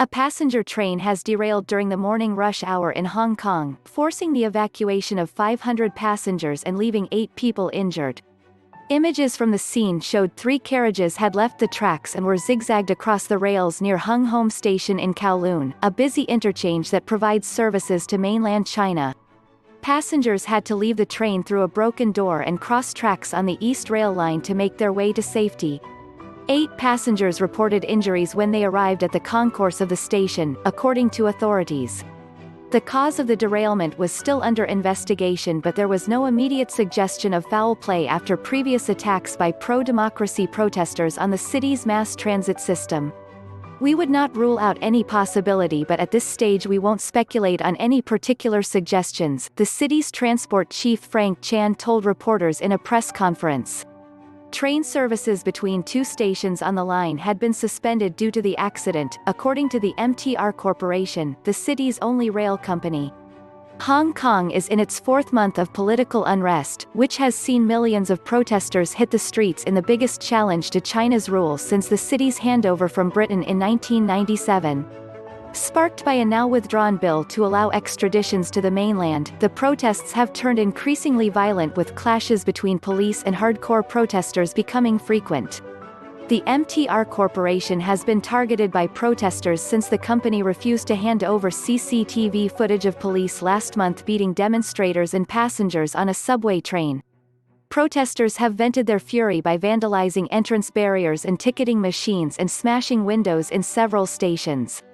A passenger train has derailed during the morning rush hour in Hong Kong, forcing the evacuation of 500 passengers and leaving 8 people injured. Images from the scene showed 3 carriages had left the tracks and were zigzagged across the rails near Hung Hom Station in Kowloon, a busy interchange that provides services to mainland China. Passengers had to leave the train through a broken door and cross tracks on the East Rail Line to make their way to safety. 8 passengers reported injuries when they arrived at the concourse of the station, according to authorities. The cause of the derailment was still under investigation, but there was no immediate suggestion of foul play after previous attacks by pro-democracy protesters on the city's mass transit system. "We would not rule out any possibility, but at this stage we won't speculate on any particular suggestions," the city's transport chief Frank Chan told reporters in a press conference. Train services between 2 stations on the line had been suspended due to the accident, according to the MTR Corporation, the city's only rail company. Hong Kong is in its 4th month of political unrest, which has seen millions of protesters hit the streets in the biggest challenge to China's rule since the city's handover from Britain in 1997. Sparked by a now-withdrawn bill to allow extraditions to the mainland, the protests have turned increasingly violent, with clashes between police and hardcore protesters becoming frequent. The MTR Corporation has been targeted by protesters since the company refused to hand over CCTV footage of police last month beating demonstrators and passengers on a subway train. Protesters have vented their fury by vandalizing entrance barriers and ticketing machines and smashing windows in several stations.